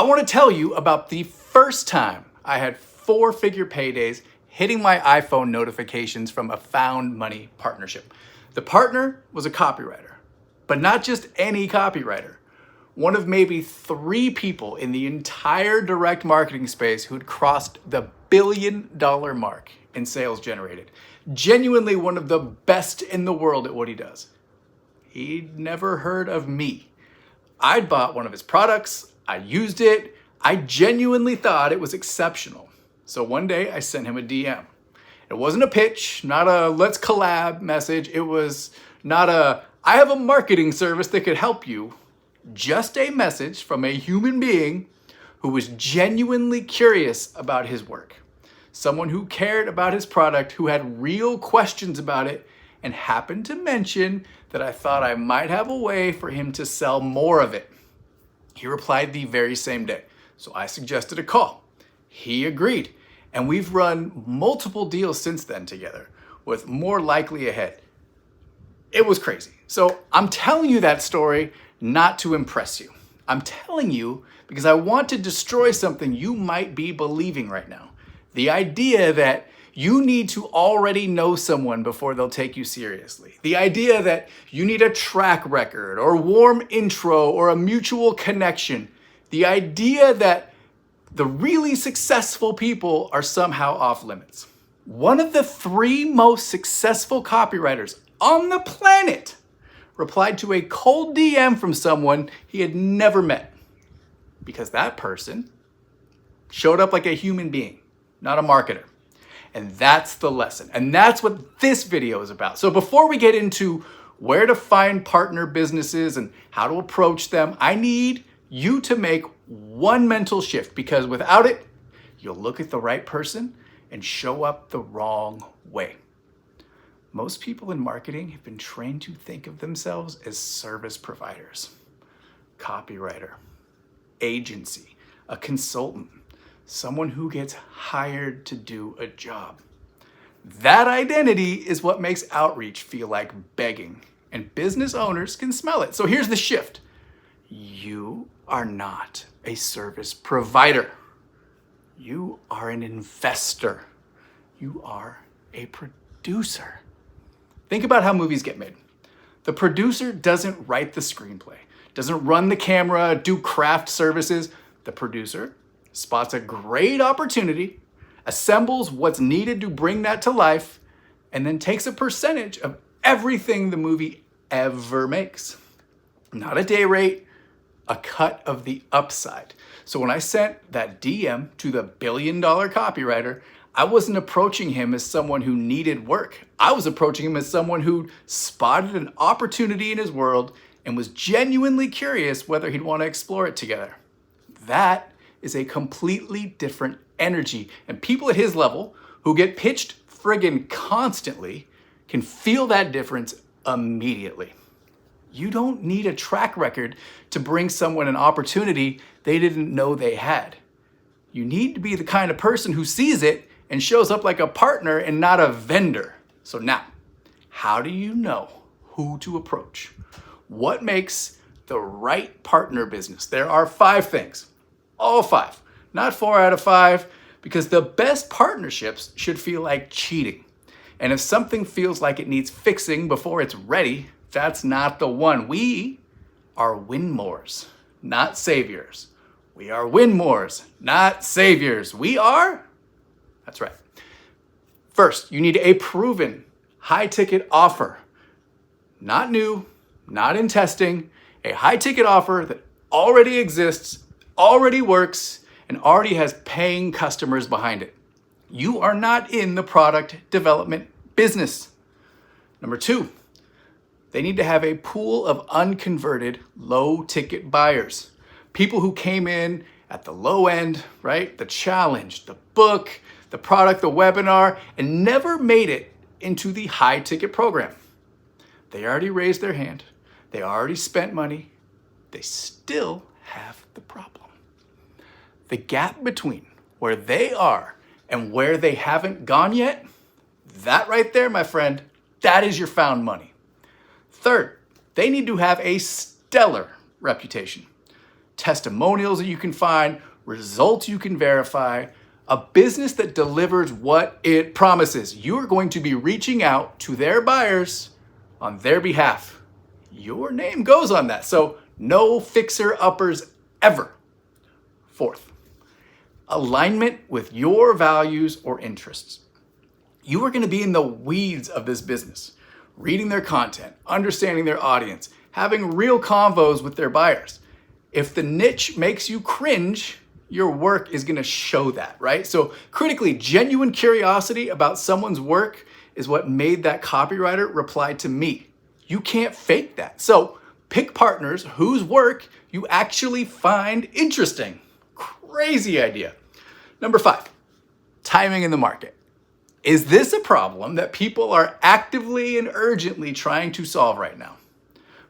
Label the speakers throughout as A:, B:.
A: I want to tell you about the first time I had 4-figure paydays hitting my iPhone notifications from a found money partnership. The partner was a copywriter, but not just any copywriter. One of maybe 3 people in the entire direct marketing space who'd crossed the $1 billion mark in sales generated. Genuinely one of the best in the world at what he does. He'd never heard of me. I'd bought one of his products, I used it, I genuinely thought it was exceptional. So one day I sent him a DM. It wasn't a pitch, not a let's collab message. It was not a I have a marketing service that could help you. Just a message from a human being who was genuinely curious about his work. Someone who cared about his product, who had real questions about it, and happened to mention that I thought I might have a way for him to sell more of it. He replied the very same day, so I suggested a call. He agreed, and we've run multiple deals since then together, with more likely ahead. It was crazy. So I'm telling you that story not to impress you. I'm telling you because I want to destroy something you might be believing right now. The idea that you need to already know someone before they'll take you seriously. The idea that you need a track record or warm intro or a mutual connection. The idea that the really successful people are somehow off limits. One of the 3 most successful copywriters on the planet replied to a cold DM from someone he had never met because that person showed up like a human being, not a marketer. And that's the lesson. And that's what this video is about. So before we get into where to find partner businesses and how to approach them, I need you to make one mental shift because without it, you'll look at the right person and show up the wrong way. Most people in marketing have been trained to think of themselves as service providers, copywriter, agency, a consultant, someone who gets hired to do a job. That identity is what makes outreach feel like begging, and business owners can smell it. So here's the shift. You are not a service provider. You are an investor. You are a producer. Think about how movies get made. The producer doesn't write the screenplay, doesn't run the camera, do craft services. The producer spots a great opportunity, assembles what's needed to bring that to life, and then takes a percentage of everything the movie ever makes. Not a day rate, a cut of the upside. So when I sent that DM to the $1 billion copywriter, I wasn't approaching him as someone who needed work. I was approaching him as someone who spotted an opportunity in his world and was genuinely curious whether he'd want to explore it together. That is a completely different energy. And people at his level who get pitched friggin' constantly can feel that difference immediately. You don't need a track record to bring someone an opportunity they didn't know they had. You need to be the kind of person who sees it and shows up like a partner and not a vendor. So now, how do you know who to approach? What makes the right partner business? There are 5 things. All 5, not 4 out of 5, because the best partnerships should feel like cheating. And if something feels like it needs fixing before it's ready, that's not the one. We are win-mores, not saviors. We are win-mores, not saviors. We are? That's right. First, you need a proven high-ticket offer. Not new, not in testing, a high-ticket offer that already exists, already works, and already has paying customers behind it. You are not in the product development business. Number 2, they need to have a pool of unconverted low-ticket buyers. People who came in at the low end, right? The challenge, the book, the product, the webinar, and never made it into the high-ticket program. They already raised their hand. They already spent money. They still have the problem. The gap between where they are and where they haven't gone yet, that right there, my friend, that is your found money. Third, they need to have a stellar reputation. testimonials that you can find, results you can verify, a business that delivers what it promises. You are going to be reaching out to their buyers on their behalf. Your name goes on that. So no fixer-uppers ever. Fourth, alignment with your values or interests. You are going to be in the weeds of this business, reading their content, understanding their audience, having real convos with their buyers. If the niche makes you cringe, your work is going to show that, right? So critically, genuine curiosity about someone's work is what made that copywriter reply to me. You can't fake that. So pick partners whose work you actually find interesting. Crazy idea. Number 5, timing in the market. Is this a problem that people are actively and urgently trying to solve right now?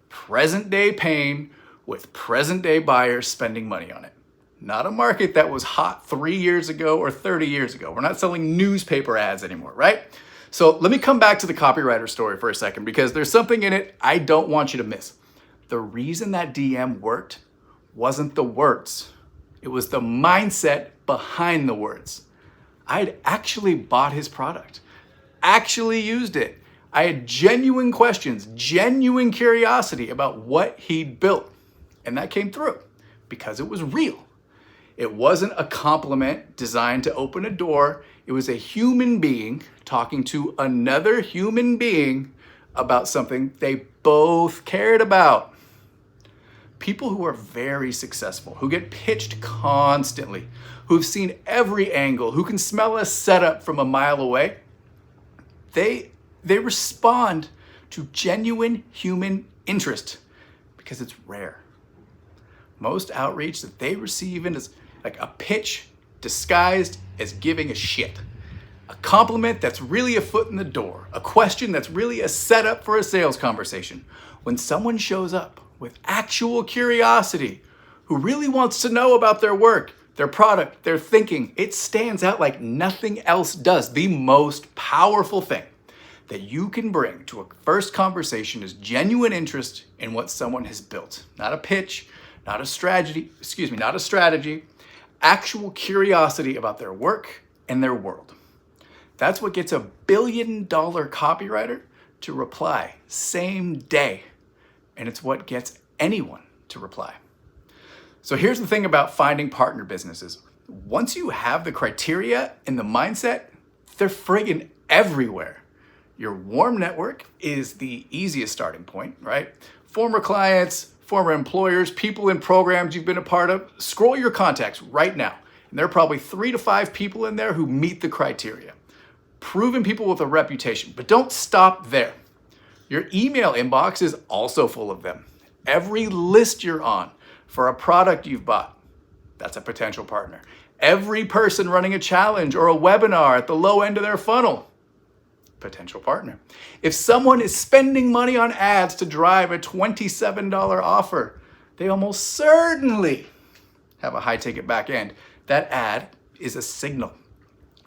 A: Present day pain with present day buyers spending money on it. Not a market that was hot 3 years ago or 30 years ago. We're not selling newspaper ads anymore, right? So let me come back to the copywriter story for a second because there's something in it I don't want you to miss. The reason that DM worked wasn't the words. It was the mindset behind the words. I'd actually bought his product, actually used it. I had genuine questions, genuine curiosity about what he'd built. And that came through because it was real. It wasn't a compliment designed to open a door. It was a human being talking to another human being about something they both cared about. People who are very successful, who get pitched constantly, who've seen every angle, who can smell a setup from a mile away, they respond to genuine human interest because it's rare. Most outreach that they receive is like a pitch disguised as giving a shit. A compliment that's really a foot in the door. A question that's really a setup for a sales conversation. When someone shows up with actual curiosity, who really wants to know about their work, their product, their thinking, it stands out like nothing else does. The most powerful thing that you can bring to a first conversation is genuine interest in what someone has built. Not a pitch, not a strategy, actual curiosity about their work and their world. That's what gets a billion-dollar copywriter to reply same day. And it's what gets anyone to reply. So here's the thing about finding partner businesses. Once you have the criteria and the mindset, they're friggin' everywhere. Your warm network is the easiest starting point, right? Former clients, former employers, people in programs you've been a part of, scroll your contacts right now. And there are probably 3 to 5 people in there who meet the criteria. Proven people with a reputation, but don't stop there. Your email inbox is also full of them. Every list you're on for a product you've bought, that's a potential partner. Every person running a challenge or a webinar at the low end of their funnel, potential partner. If someone is spending money on ads to drive a $27 offer, they almost certainly have a high ticket back end. That ad is a signal.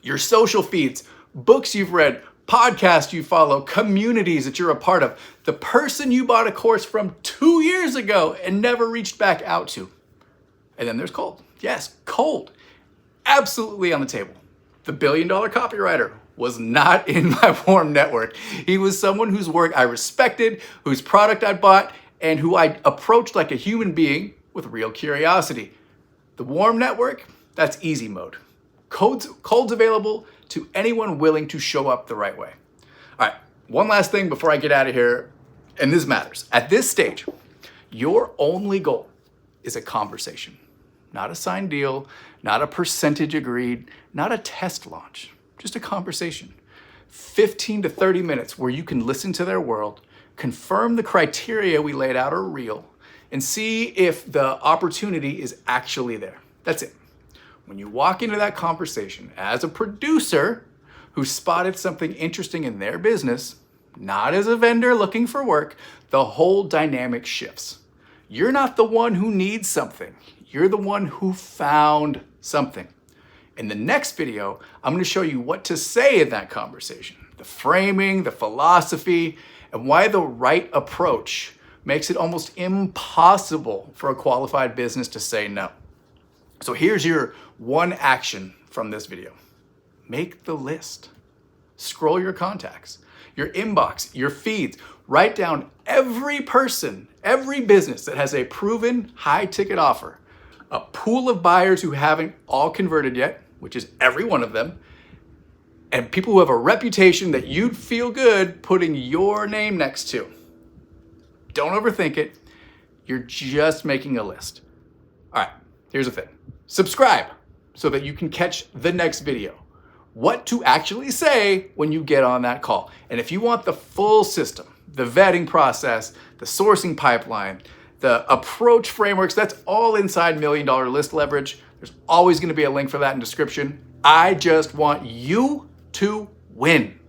A: Your social feeds, books you've read, podcasts you follow, communities that you're a part of, the person you bought a course from 2 years ago and never reached back out to. And then there's cold. Yes, cold. Absolutely on the table. The billion-dollar copywriter was not in my warm network. He was someone whose work I respected, whose product I bought, and who I approached like a human being with real curiosity. The warm network, that's easy mode. Cold's available to anyone willing to show up the right way. All right, one last thing before I get out of here, and this matters. At this stage, your only goal is a conversation, not a signed deal, not a percentage agreed, not a test launch, just a conversation. 15 to 30 minutes where you can listen to their world, confirm the criteria we laid out are real, and see if the opportunity is actually there. That's it. When you walk into that conversation as a producer who spotted something interesting in their business, not as a vendor looking for work, the whole dynamic shifts. You're not the one who needs something. You're the one who found something. In the next video, I'm going to show you what to say in that conversation, the framing, the philosophy, and why the right approach makes it almost impossible for a qualified business to say no. So here's your one action from this video. Make the list. Scroll your contacts, your inbox, your feeds. Write down every person, every business that has a proven high ticket offer, a pool of buyers who haven't all converted yet, which is every one of them, and people who have a reputation that you'd feel good putting your name next to. Don't overthink it. You're just making a list. All right, here's the thing. Subscribe so that you can catch the next video. What to actually say when you get on that call. And if you want the full system, the vetting process, the sourcing pipeline, the approach frameworks, that's all inside $1 Million List Leverage. There's always going to be a link for that in the description. I just want you to win.